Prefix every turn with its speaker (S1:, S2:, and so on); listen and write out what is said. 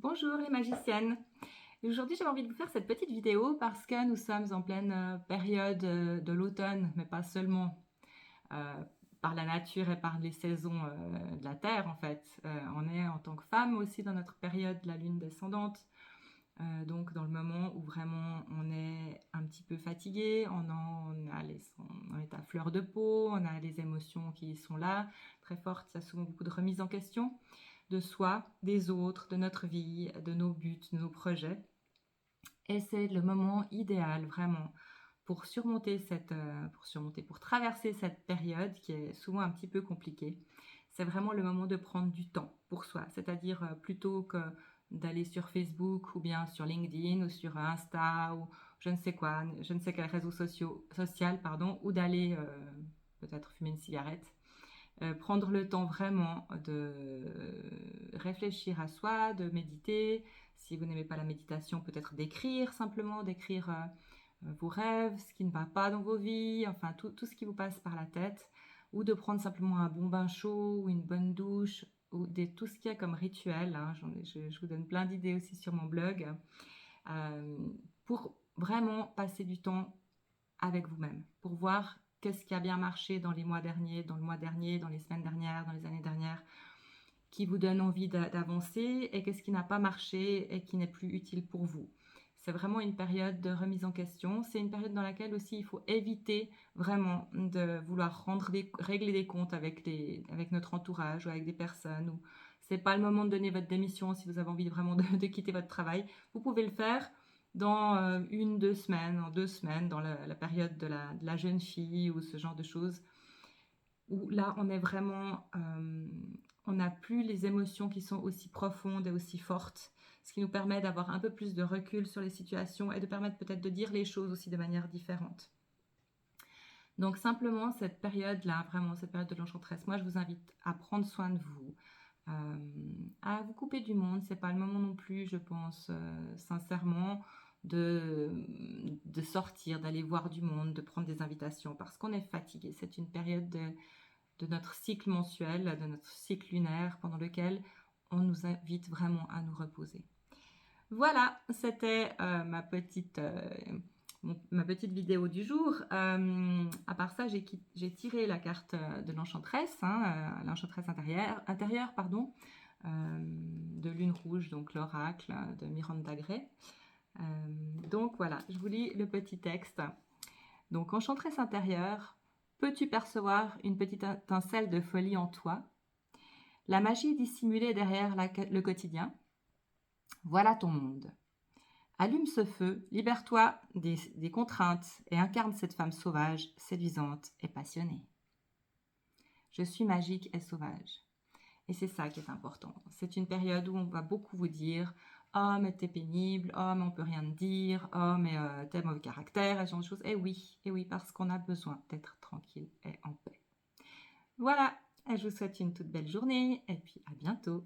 S1: Bonjour les magiciennes. Aujourd'hui, j'avais envie de vous faire cette petite vidéo parce que nous sommes en pleine période de l'automne, mais pas seulement euh, par la nature et par les saisons de la Terre en fait. On est en tant que femme aussi dans notre période de la lune descendante, donc dans le moment où vraiment on est un petit peu fatigué, on est à fleur de peau, on a les émotions qui sont là, très fortes, il y a souvent beaucoup de remises en question de soi, des autres, de notre vie, de nos buts, de nos projets. Et c'est le moment idéal vraiment pour traverser cette période qui est souvent un petit peu compliquée. C'est vraiment le moment de prendre du temps pour soi, c'est-à-dire plutôt que d'aller sur Facebook ou bien sur LinkedIn ou sur Insta ou je ne sais quoi, je ne sais quel réseau social, pardon, ou d'aller peut-être fumer une cigarette. Prendre le temps vraiment de réfléchir à soi, de méditer. Si vous n'aimez pas la méditation, peut-être d'écrire simplement, d'écrire vos rêves, ce qui ne va pas dans vos vies, enfin tout ce qui vous passe par la tête, ou de prendre simplement un bon bain chaud ou une bonne douche, ou tout ce qu'il y a comme rituel. Hein. Je vous donne plein d'idées aussi sur mon blog, euh, pour vraiment passer du temps avec vous-même, pour voir qu'est-ce qui a bien marché dans les mois derniers, dans le mois dernier, dans les semaines dernières, dans les années dernières, qui vous donne envie d'avancer et qu'est-ce qui n'a pas marché et qui n'est plus utile pour vous. C'est vraiment une période de remise en question. C'est une période dans laquelle aussi il faut éviter vraiment de vouloir régler des comptes avec notre entourage ou avec des personnes. Ou c'est pas le moment de donner votre démission si vous avez envie vraiment de quitter votre travail. Vous pouvez le faire dans une, 2 semaines, en 2 semaines, dans la période de la jeune fille ou ce genre de choses, où là on est vraiment, on n'a plus les émotions qui sont aussi profondes et aussi fortes, ce qui nous permet d'avoir un peu plus de recul sur les situations et de permettre peut-être de dire les choses aussi de manière différente. Donc simplement cette période-là, vraiment cette période de l'enchanteresse, moi je vous invite à prendre soin de vous, à vous couper du monde. C'est pas le moment non plus, je pense sincèrement, de sortir, d'aller voir du monde, de prendre des invitations parce qu'on est fatigué. C'est une période de notre cycle mensuel, de notre cycle lunaire pendant lequel on nous invite vraiment à nous reposer. Voilà, c'était ma petite vidéo du jour. À part ça, j'ai tiré la carte de l'enchanteresse, hein, l'enchanteresse intérieure, pardon, de Lune Rouge, donc l'oracle de Miranda Gray. Donc voilà, je vous lis le petit texte. Donc, enchanteresse intérieure, peux-tu percevoir une petite étincelle de folie en toi? La magie dissimulée derrière le quotidien? Voilà ton monde. Allume ce feu, libère-toi des contraintes et incarne cette femme sauvage, séduisante et passionnée. Je suis magique et sauvage. Et c'est ça qui est important. C'est une période où on va beaucoup vous dire « Oh, mais t'es pénible. Oh, mais on peut rien te dire. Oh, mais t'es mauvais caractère. » et ce genre de choses. Et oui, parce qu'on a besoin d'être tranquille et en paix. Voilà, je vous souhaite une toute belle journée et puis à bientôt.